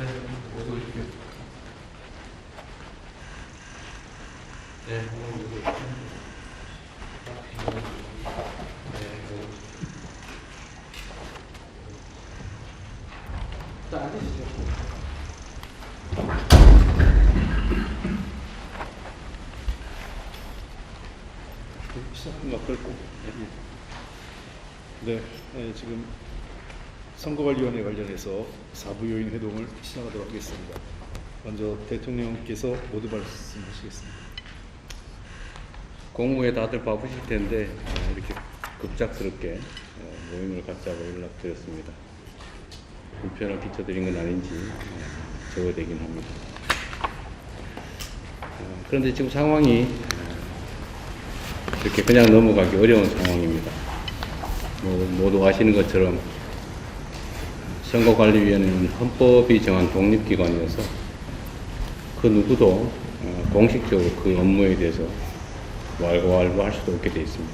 어서 오십시오. 네, 어서 오십시오. 자, 앉으시죠. 시작만 끌고. 네, 지금 선거관리위원회 관련해서 사부요인 회동을 시작하도록 하겠습니다. 먼저 대통령께서 모두 말씀하시겠습니다. 공무에 다들 바쁘실 텐데 이렇게 급작스럽게 모임을 갖자고 연락드렸습니다. 불편을 끼쳐드린 건 아닌지 적어되긴 합니다. 그런데 지금 상황이 이렇게 그냥 넘어가기 어려운 상황입니다. 모두 아시는 것처럼 선거관리위원회는 헌법이 정한 독립기관이어서 그 누구도 공식적으로 그 업무에 대해서 왈가왈부할 수도 없게 되어 있습니다.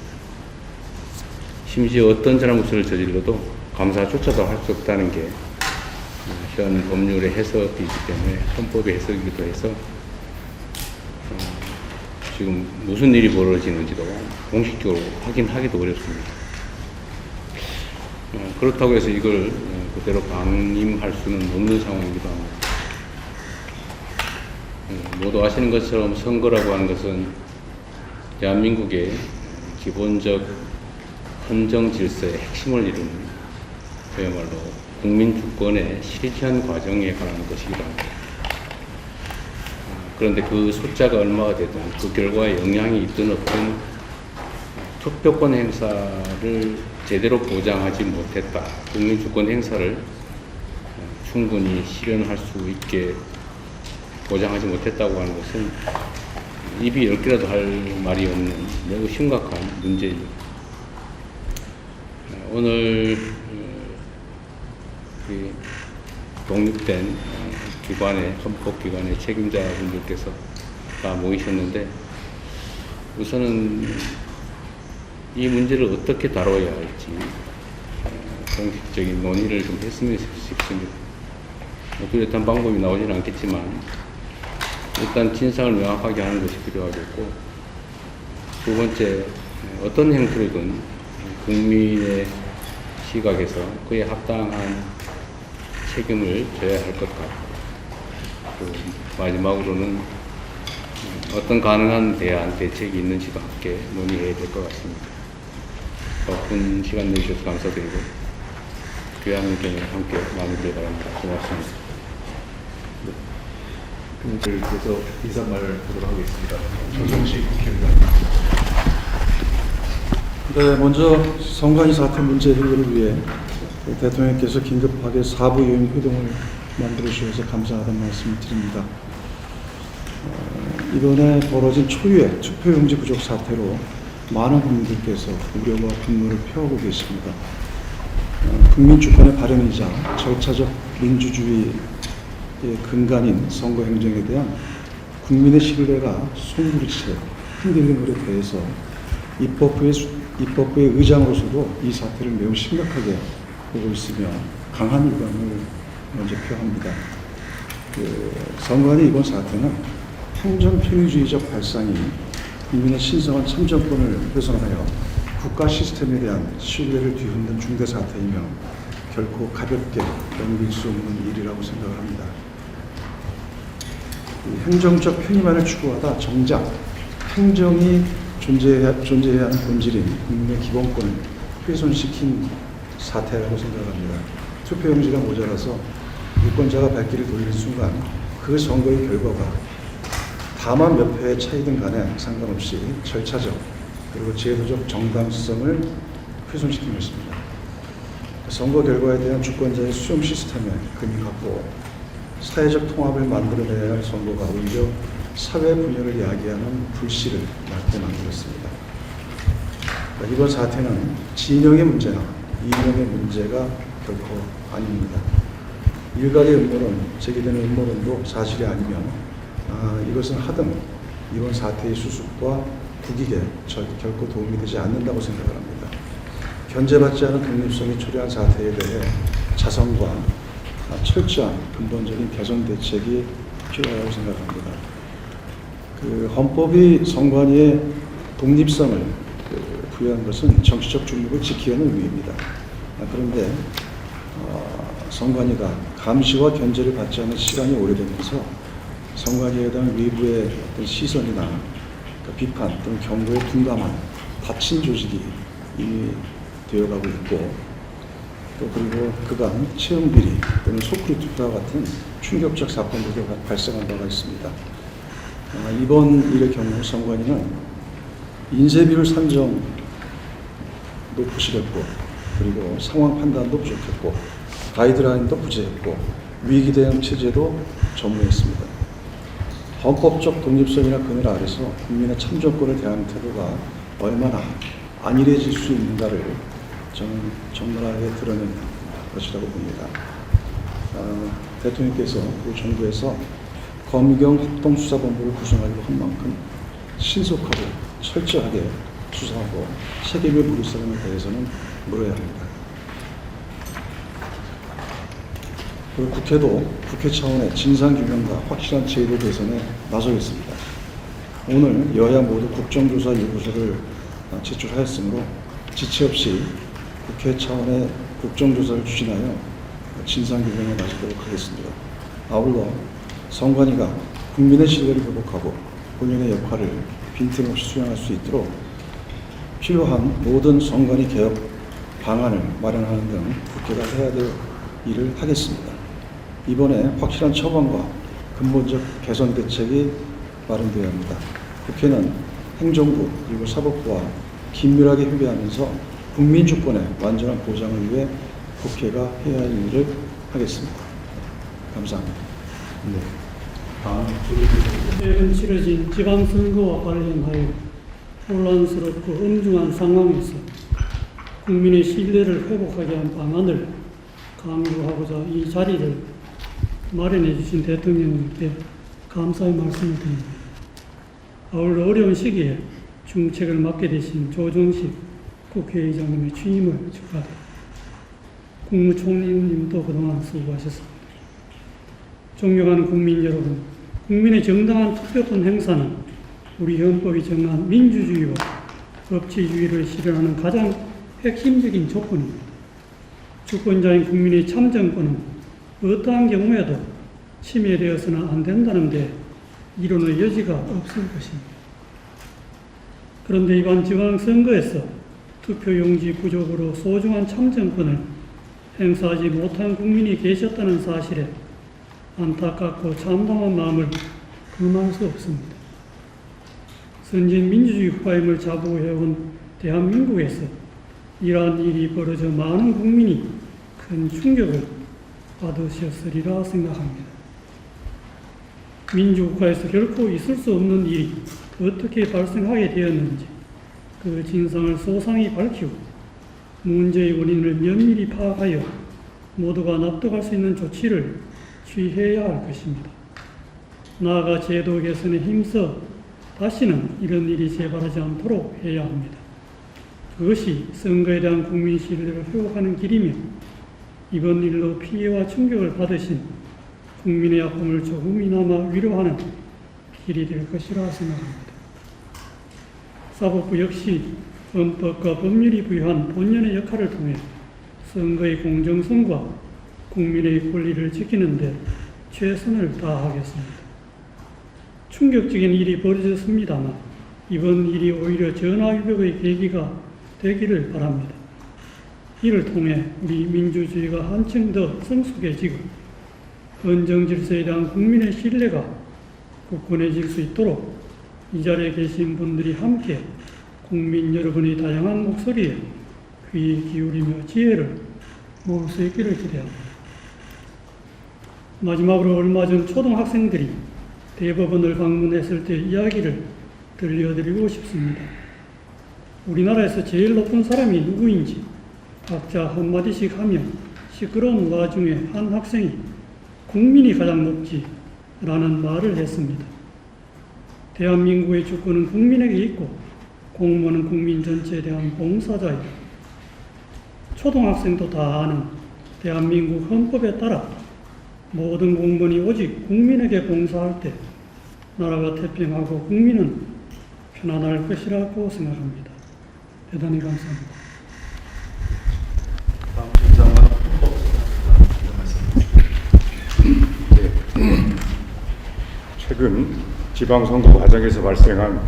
심지어 어떤 잘못을 저질러도 감사조차도 할 수 없다는 게 현 법률의 해석이기 때문에 헌법의 해석이기도 해서 지금 무슨 일이 벌어지는지도 공식적으로 확인하기도 어렵습니다. 그렇다고 해서 이걸 그대로 방임할 수는 없는 상황이기도 합니다. 모두 아시는 것처럼 선거라고 하는 것은 대한민국의 기본적 헌정 질서의 핵심을 이루는 그야말로 국민 주권의 실현 과정에 관한 것이기도 합니다. 그런데 그 숫자가 얼마가 되든 그 결과에 영향이 있든 없든 투표권 행사를 제대로 보장하지 못했다. 국민 주권 행사를 충분히 실현할 수 있게 보장하지 못했다고 하는 것은 입이 10개라도 할 말이 없는 매우 심각한 문제입니다. 오늘 독립된 기관의, 헌법기관의 책임자분들께서 다 모이셨는데 우선은 이 문제를 어떻게 다뤄야 할지 공식적인 논의를 좀 했으면 싶습니다. 뚜렷한 방법이 나오지는 않겠지만 일단 진상을 명확하게 하는 것이 필요하겠고, 두 번째, 어떤 형태로든 국민의 시각에서 그에 합당한 책임을 져야 할 것 같고, 또 마지막으로는 어떤 가능한 대책이 있는지도 함께 논의해야 될 것 같습니다. 바쁜 시간 내주셔서 감사드리고 귀한 의견을 함께 나누길 바랍니다. 고맙습니다. 그래서 인사말을 하도록 하겠습니다. 조정식 국회의원입니다. 네, 먼저 선관위 사태 문제 해결을 위해 대통령께서 긴급하게 사부요인 회동을 만들어 주셔서 감사하다는 말씀을 드립니다. 이번에 벌어진 초유의 투표용지 부족 사태로 많은 국민들께서 우려와 분노를 표하고 계십니다. 국민 주권의 발현이자 절차적 민주주의의 근간인 선거 행정에 대한 국민의 신뢰가 송두리째 흔들림으로 대해서 입법부의 의장으로서도 이 사태를 매우 심각하게 보고 있으며 강한 유감을 먼저 표합니다. 선관위 이번 사태는 행정 편의주의적 발상이 국민의 신성한 참정권을 훼손하여 국가 시스템에 대한 신뢰를 뒤흔든 중대 사태이며 결코 가볍게 넘길 수 없는 일이라고 생각을 합니다. 행정적 편의만을 추구하다 정작 행정이 존재해야 하는 본질인 국민의 기본권을 훼손시킨 사태라고 생각합니다. 투표용지가 모자라서 유권자가 발길을 돌릴 순간 그 선거의 결과가 다만 몇 표의 차이든 간에 상관없이 절차적 그리고 제도적 정당성을 훼손시킨 것입니다. 선거 결과에 대한 주권자의 수용 시스템에 금이 갔고 사회적 통합을 만들어내야 할 선거가 오히려 사회 분열을 야기하는 불씨를 낳게 만들었습니다. 이번 사태는 진영의 문제나 이념의 문제가 결코 아닙니다. 일각의 음모론, 제기되는 음모론도 사실이 아니며 이것은 하등 이번 사태의 수습과 국익에 결코 도움이 되지 않는다고 생각을 합니다. 견제받지 않은 독립성이 초래한 사태에 대해 자성과 철저한 근본적인 개선 대책이 필요하다고 생각합니다. 헌법이 선관위의 독립성을 부여한 것은 정치적 중립을 지키는 의미입니다. 그런데 선관위가 감시와 견제를 받지 않은 시간이 오래되면서 선관위에 대한 외부의 어떤 시선이나 비판 또는 경고에 둔감한 닫힌 조직이 이미 되어가고 있고, 또 그리고 그간 채용비리 또는 소크리 투표와 같은 충격적 사건들도 발생한 바가 있습니다. 이번 일의 경우 선관위는 인쇄비율 산정도 부실했고, 그리고 상황 판단도 부족했고, 가이드라인도 부재했고, 위기 대응 체제도 전무했습니다. 헌법적 독립성이나 그늘 아래서 국민의 참정권을 대하는 태도가 얼마나 안일해질 수 있는가를 저는 적나라하게 드러낸 것이라고 봅니다. 대통령께서 우리 정부에서 검경 합동수사본부를 구성하기로 한 만큼 신속하고 철저하게 수사하고 책임을 물을 사람에 대해서는 물어야 합니다. 그리고 국회도 국회 차원의 진상규명과 확실한 제도 개선에 나서겠습니다. 오늘 여야 모두 국정조사 요구서를 제출하였으므로 지체 없이 국회 차원의 국정조사를 추진하여 진상규명에 나서도록 하겠습니다. 아울러 선관위가 국민의 신뢰를 회복하고 본연의 역할을 빈틈없이 수행할 수 있도록 필요한 모든 선관위 개혁 방안을 마련하는 등 국회가 해야 될 일을 하겠습니다. 이번에 확실한 처방과 근본적 개선 대책이 마련되어야 합니다. 국회는 행정부 그리고 사법부와 긴밀하게 협의하면서 국민 주권의 완전한 보장을 위해 국회가 해야 할 일을 하겠습니다. 감사합니다. 네. 최근 치러진 지방선거와 관련하여 혼란스럽고 엄중한 상황에서 국민의 신뢰를 회복하게 한 방안을 강구하고자 이 자리를 마련해 주신 대통령님께 감사의 말씀을 드립니다. 아울러 어려운 시기에 중책을 맡게 되신 조정식 국회의장님의 취임을 축하드립니다. 국무총리님도 그동안 수고하셨습니다. 존경하는 국민 여러분, 국민의 정당한 투표권 행사는 우리 헌법이 정한 민주주의와 법치주의를 실현하는 가장 핵심적인 조건입니다. 주권자인 국민의 참정권은 어떠한 경우에도 침해되어서는 안 된다는 데 이론의 여지가 없을 것입니다. 그런데 이번 지방선거에서 투표용지 부족으로 소중한 참정권을 행사하지 못한 국민이 계셨다는 사실에 안타깝고 참담한 마음을 금할 수 없습니다. 선진 민주주의 국가임을 자부해온 대한민국에서 이러한 일이 벌어져 많은 국민이 큰 충격을 받으셨으리라 생각합니다. 민주국가에서 결코 있을 수 없는 일이 어떻게 발생하게 되었는지 그 진상을 소상히 밝히고 문제의 원인을 면밀히 파악하여 모두가 납득할 수 있는 조치를 취해야 할 것입니다. 나아가 제도 개선에 힘써 다시는 이런 일이 재발하지 않도록 해야 합니다. 그것이 선거에 대한 국민 신뢰를 회복하는 길이며 이번 일로 피해와 충격을 받으신 국민의 아픔을 조금이나마 위로하는 길이 될 것이라 생각합니다. 사법부 역시 헌법과 법률이 부여한 본연의 역할을 통해 선거의 공정성과 국민의 권리를 지키는 데 최선을 다하겠습니다. 충격적인 일이 벌어졌습니다만 이번 일이 오히려 전화위복의 계기가 되기를 바랍니다. 이를 통해 우리 민주주의가 한층 더 성숙해지고 헌정질서에 대한 국민의 신뢰가 굳건해질 수 있도록 이 자리에 계신 분들이 함께 국민 여러분의 다양한 목소리에 귀 기울이며 지혜를 모을 수 있기를 기대합니다. 마지막으로 얼마 전 초등학생들이 대법원을 방문했을 때 이야기를 들려드리고 싶습니다. 우리나라에서 제일 높은 사람이 누구인지 각자 한마디씩 하며 시끄러운 와중에 한 학생이 국민이 가장 높지 라는 말을 했습니다. 대한민국의 주권은 국민에게 있고 공무원은 국민 전체에 대한 봉사자이다. 초등학생도 다 아는 대한민국 헌법에 따라 모든 공무원이 오직 국민에게 봉사할 때 나라가 태평하고 국민은 편안할 것이라고 생각합니다. 대단히 감사합니다. 다음 인사만 최근 지방선거 과정에서 발생한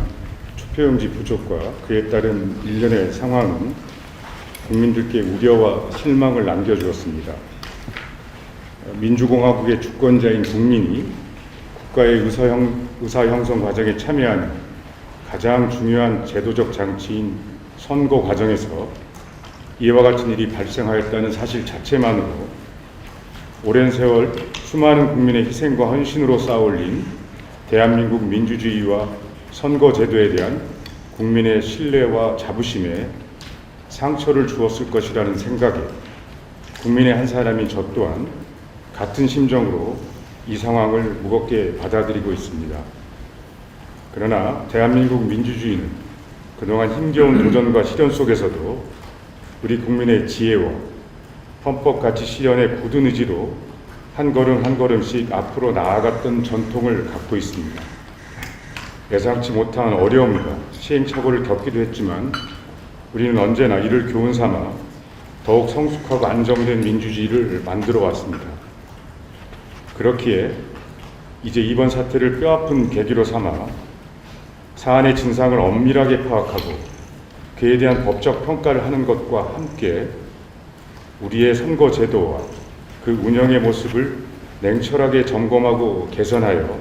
투표용지 부족과 그에 따른 일련의 상황은 국민들께 우려와 실망을 남겨주었습니다. 민주공화국의 주권자인 국민이 국가의 의사 형성 과정에 참여하는 가장 중요한 제도적 장치인 선거 과정에서 이와 같은 일이 발생하였다는 사실 자체만으로 오랜 세월 수많은 국민의 희생과 헌신으로 쌓아올린 대한민국 민주주의와 선거제도에 대한 국민의 신뢰와 자부심에 상처를 주었을 것이라는 생각에 국민의 한 사람인 저 또한 같은 심정으로 이 상황을 무겁게 받아들이고 있습니다. 그러나 대한민국 민주주의는 그동안 힘겨운 도전과 시련 속에서도 우리 국민의 지혜와 헌법가치 실현의 굳은 의지로 한 걸음 한 걸음씩 앞으로 나아갔던 전통을 갖고 있습니다. 예상치 못한 어려움과 시행착오를 겪기도 했지만 우리는 언제나 이를 교훈 삼아 더욱 성숙하고 안정된 민주주의를 만들어 왔습니다. 그렇기에 이제 이번 사태를 뼈아픈 계기로 삼아 사안의 진상을 엄밀하게 파악하고 그에 대한 법적 평가를 하는 것과 함께 우리의 선거 제도와 그 운영의 모습을 냉철하게 점검하고 개선하여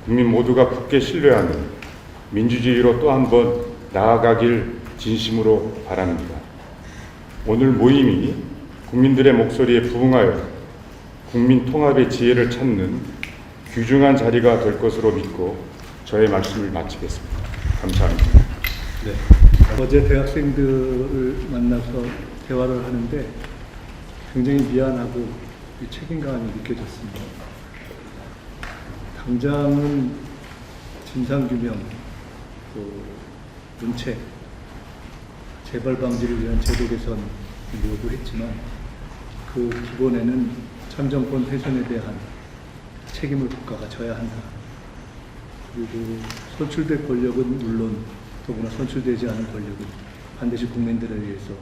국민 모두가 굳게 신뢰하는 민주주의로 또 한 번 나아가길 진심으로 바랍니다. 오늘 모임이 국민들의 목소리에 부응하여 국민 통합의 지혜를 찾는 귀중한 자리가 될 것으로 믿고 저의 말씀을 마치겠습니다. 감사합니다. 네. 어제 대학생들을 만나서 대화를 하는데 굉장히 미안하고 책임감이 느껴졌습니다. 당장은 진상규명, 또 문책, 재발 방지를 위한 제도 개선 요구했지만 그 기본에는 참정권 훼손에 대한 책임을 국가가 져야 한다. 그리고 선출된 권력은 물론 더구나 선출되지 않은 권력은 반드시 국민들에 의해서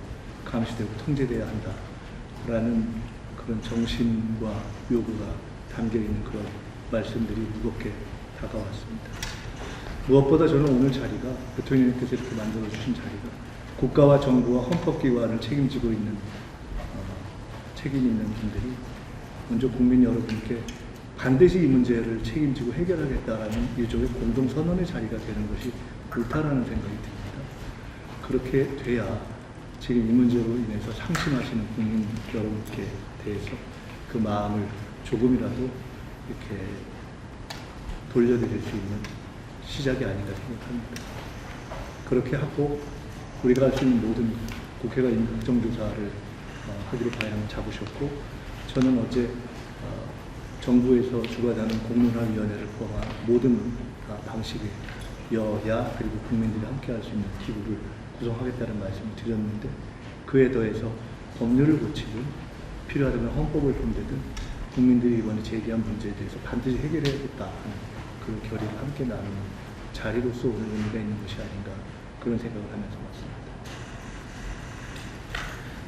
감시되고 통제돼야 한다라는 그런 정신과 요구가 담겨있는 그런 말씀들이 무겁게 다가왔습니다. 무엇보다 저는 오늘 자리가 대통령님께서 이렇게 만들어주신 자리가 국가와 정부와 헌법기관을 책임지고 있는 책임 있는 분들이 먼저 국민 여러분께 반드시 이 문제를 책임지고 해결하겠다라는 일종의 공동선언의 자리가 되는 것이 옳다라는 생각이 듭니다. 그렇게 돼야 지금 이 문제로 인해서 상심하시는 국민 여러분께 대해서 그 마음을 조금이라도 이렇게 돌려드릴 수 있는 시작이 아닌가 생각합니다. 그렇게 하고 우리가 할 수 있는 모든 국회가 이미 국정조사를 하기로 방향을 잡으셨고 저는 어제 정부에서 주관하는 공론화위원회를 포함한 모든 방식의 여야 그리고 국민들이 함께 할 수 있는 기구를 구성하겠다는 말씀을 드렸는데 그에 더해서 법률을 고치든 필요하다면 헌법을 본다든 국민들이 이번에 제기한 문제에 대해서 반드시 해결해야겠다 하는 그런 결의를 함께 나누는 자리로서 오늘 의미가 있는 것이 아닌가 그런 생각을 하면서 왔습니다.